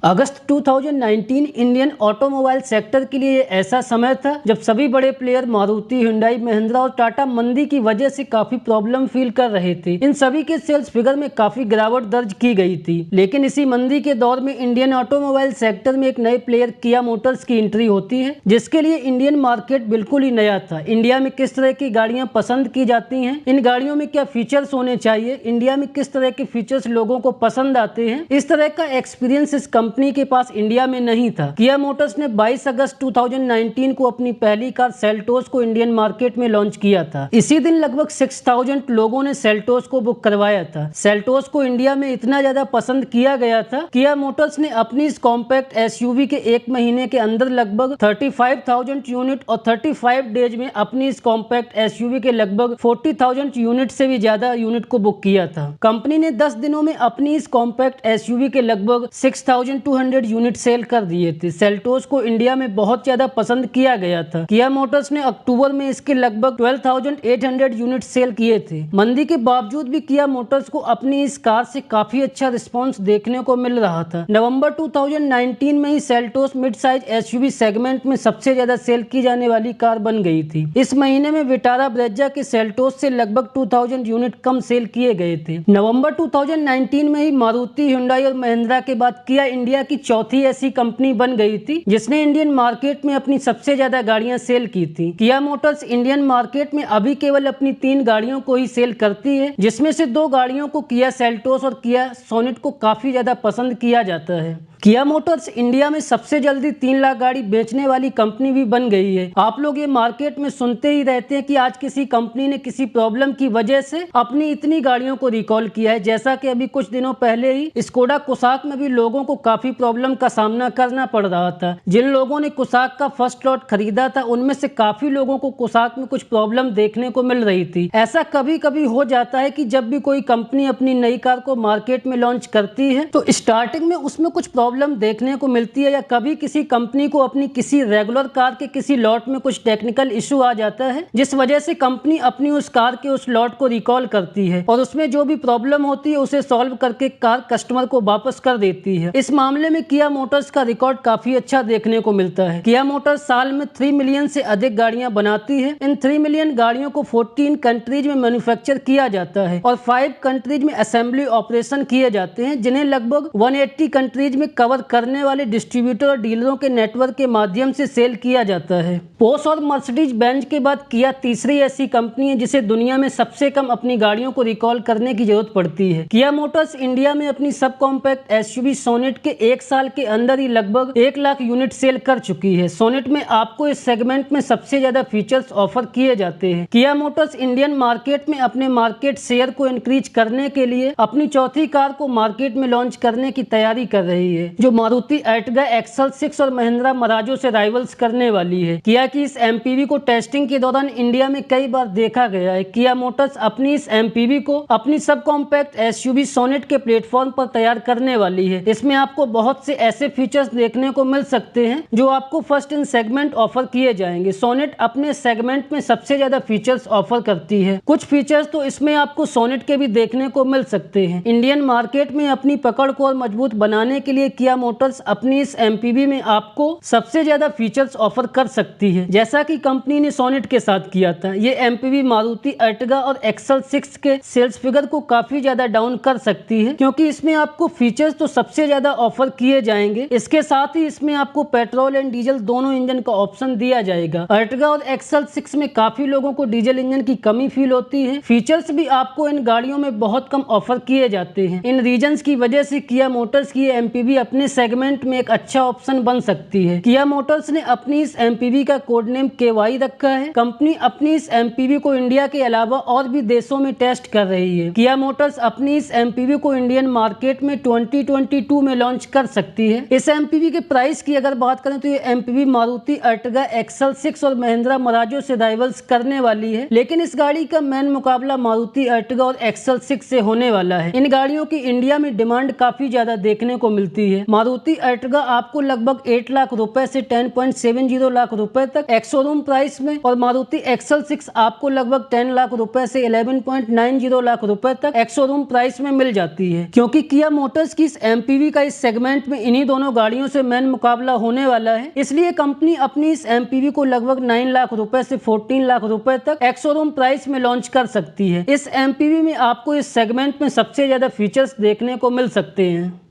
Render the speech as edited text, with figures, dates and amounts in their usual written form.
अगस्त 2019 Indian automobile sector के लिए ऐसा समय था जब सभी बड़े प्लेयर मारुति, हुंडई, महिंद्रा और टाटा मंदी की वजह से काफी प्रॉब्लम फील कर रहे थे। इन सभी के सेल्स फिगर में काफी गिरावट दर्ज की गई थी। लेकिन इसी मंदी के दौर में इंडियन ऑटोमोबाइल सेक्टर में एक नए प्लेयर किया मोटर्स की एंट्री होती है, जिसके लिए इंडियन मार्केट बिल्कुल ही नया था। इंडिया में किस तरह की गाड़ियां पसंद की जाती हैं, इन गाड़ियों में क्या फीचर्स होने चाहिए, इंडिया में किस तरह के फीचर्स लोगों को पसंद आते हैं, इस तरह का एक्सपीरियंस इस कंपनी के पास इंडिया में नहीं था। किया मोटर्स ने 22 अगस्त 2019 को अपनी पहली कार सेल्टोस को इंडियन मार्केट में लॉन्च किया था। इसी दिन लगभग 6000 लोगों ने सेल्टोस को बुक करवाया था। सेल्टोस को इंडिया में इतना ज्यादा पसंद किया गया था, किया मोटर्स ने अपनी इस कॉम्पैक्ट एसयूवी के एक महीने के अंदर लगभग 35,000 यूनिट और 35 डेज में अपनी इस कॉम्पैक्ट एसयूवी के लगभग 40,000 यूनिट से भी ज्यादा यूनिट को बुक किया था। कंपनी ने 10 दिनों में अपनी इस कॉम्पैक्ट एसयूवी के लगभग 6,200 यूनिट सेल कर दिए थे। सेल्टोस को इंडिया में बहुत ज्यादा पसंद किया गया था। किया मोटर्स ने अक्टूबर में इसके लगभग 12,800 यूनिट सेल किए थे। मंदी के बावजूद भी किया मोटर्स को अपनी इस कार से काफी अच्छा रिस्पांस देखने को मिल रहा था। नवंबर 2019 में ही Seltos mid size SUV segment में सबसे ज्यादा सेल की जाने वाली कार बन गई थी। इस महीने में विटारा ब्रेजा के सेल्टोस से लगभग 2000 यूनिट कम सेल किए गए थे। नवंबर 2019 में ही मारुति, हुंडई और महिंद्रा के बाद किया इंडिया की चौथी ऐसी कंपनी बन गई थी जिसने इंडियन मार्केट में अपनी सबसे ज्यादा गाड़ियां सेल की थी। किया मोटर्स इंडियन मार्केट में अभी केवल अपनी 3 गाड़ियों को ही सेल करती है, जिसमें से 2 गाड़ियों को किया सेल्टोस और किया सोनेट को काफी ज्यादा पसंद किया जाता है। किया मोटर्स इंडिया में सबसे जल्दी 3 लाख गाड़ी बेचने वाली कंपनी भी बन गई है। आप लोग ये मार्केट में सुनते ही रहते हैं कि आज किसी कंपनी ने किसी प्रॉब्लम की वजह से अपनी इतनी गाड़ियों को रिकॉल किया है। जैसा कि अभी कुछ दिनों पहले ही स्कोडा कुसाक में भी लोगों को काफी प्रॉब्लम का सामना करना पड़ रहा था। जिन लोगों ने कुसाक का फर्स्ट लॉट खरीदा था उनमें से काफी लोगों को कुसाक में कुछ प्रॉब्लम देखने को मिल रही थी। ऐसा कभी कभी हो जाता है कि जब भी कोई कंपनी अपनी नई कार को मार्केट में लॉन्च करती है तो स्टार्टिंग में उसमें कुछ प्रॉब्लम देखने को मिलती है, या कभी किसी कंपनी को अपनी किसी रेगुलर कार के किसी लॉट में कुछ टेक्निकल इशू आ जाता है, जिस वजह से कंपनी अपनी उस कार के उस लॉट को रिकॉल करती है और उसमें जो भी प्रॉब्लम होती है उसे सॉल्व करके कार कस्टमर को वापस कर देती है। इस मामले में किया मोटर्स का रिकॉर्ड काफी अच्छा देखने को मिलता है। किया मोटर्स साल में 3 मिलियन से अधिक गाड़ियां बनाती है। इन 3 मिलियन गाड़ियों को 14 कंट्रीज में मैन्युफैक्चर किया जाता है और 5 कंट्रीज में असेंबली ऑपरेशन किए जाते हैं, जिन्हें लगभग 180 कंट्रीज में कवर करने वाले डिस्ट्रीब्यूटर और डीलरों के नेटवर्क के माध्यम से सेल किया जाता है। पोर्श और मर्सिडीज बेंज के बाद किया तीसरी ऐसी कंपनी है जिसे दुनिया में सबसे कम अपनी गाड़ियों को रिकॉल करने की जरूरत पड़ती है। किया मोटर्स इंडिया में अपनी सब कॉम्पैक्ट एसयूवी सोनेट के 1 साल के अंदर ही लगभग 1 लाख यूनिट सेल कर चुकी है। सोनेट में आपको इस सेगमेंट में सबसे ज्यादा फीचर्स ऑफर किए जाते हैं। किया मोटर्स इंडियन मार्केट में अपने मार्केट शेयर को इंक्रीज करने के लिए अपनी चौथी कार को मार्केट में लॉन्च करने की तैयारी कर रही है, जो मारुति एर्टिगा XL6 और महिंद्रा मराजो से राइवल्स करने वाली है। किया की इस एमपीवी को टेस्टिंग के दौरान इंडिया में कई बार देखा गया है। किया मोटर्स अपनी इस एमपीवी को अपनी सब कॉम्पैक्ट एसयूवी सोनेट के प्लेटफॉर्म पर तैयार करने वाली है। इसमें आपको बहुत से ऐसे फीचर्स देखने को मिल सकते हैं जो आपको फर्स्ट इन सेगमेंट ऑफर किए जाएंगे। सोनेट अपने सेगमेंट में सबसे ज्यादा फीचर्स ऑफर करती है। कुछ फीचर्स तो इसमें आपको सोनेट के भी देखने को मिल सकते हैं। इंडियन मार्केट में अपनी पकड़ को और मजबूत बनाने के लिए किया मोटर्स अपनी इस एमपीवी में आपको सबसे ज्यादा फीचर्स ऑफर कर सकती है, जैसा कि कंपनी ने सोनेट के साथ किया था। ये एमपीवी मारुति एर्टिगा और XL6 के सेल्स फिगर को काफी ज्यादा डाउन कर सकती है, क्योंकि इसमें आपको फीचर्स तो सबसे ज्यादा ऑफर किए जाएंगे। इसके साथ ही इसमें आपको पेट्रोल एंड डीजल दोनों इंजन का ऑप्शन दिया जाएगा। एर्टिगा और XL6 में काफी लोगों को डीजल इंजन की कमी फील होती है। फीचर्स भी आपको इन गाड़ियों में बहुत कम ऑफर किए जाते हैं। इन रीजंस की वजह से किया मोटर्स की एमपीवी अपने सेगमेंट में एक अच्छा ऑप्शन बन सकती है। किया मोटर्स ने अपनी इस एमपीवी का कोड नेम KY रखा है। कंपनी अपनी इस एमपीवी को इंडिया के अलावा और भी देशों में टेस्ट कर रही है। किया मोटर्स अपनी इस एमपीवी को इंडियन मार्केट में 2022 में लॉन्च कर सकती है। इस एमपीवी के प्राइस की अगर बात करें तो ये एमपीवी मारुति एर्टिगा XL6 और महिंद्रा मराजो से राइवल्स करने वाली है, लेकिन इस गाड़ी का मेन मुकाबला मारुति एर्टिगा और XL6 से होने वाला है। इन गाड़ियों की इंडिया में डिमांड काफी ज्यादा देखने को मिलती है। है। मारुति अर्टिगा आपको लगभग 8 लाख रुपए से 10.70 लाख रुपए तक एक्स शोरूम प्राइस में, और मारुति एक्सल 6 आपको लगभग 10 लाख रुपए से 11.90 लाख रुपए तक एक्स शोरूम प्राइस में मिल जाती है। क्योंकि किया मोटर्स की इस एमपीवी का इस सेगमेंट में इन्हीं दोनों गाड़ियों से मेन मुकाबला होने वाला है, इसलिए कंपनी अपनी इस एमपीवी को लगभग 9 लाख रुपए से 14 लाख रुपए तक एक्स शोरूम प्राइस में लॉन्च कर सकती है। इस एमपीवी में आपको इस सेगमेंट में सबसे ज्यादा फीचर्स देखने को मिल सकते हैं।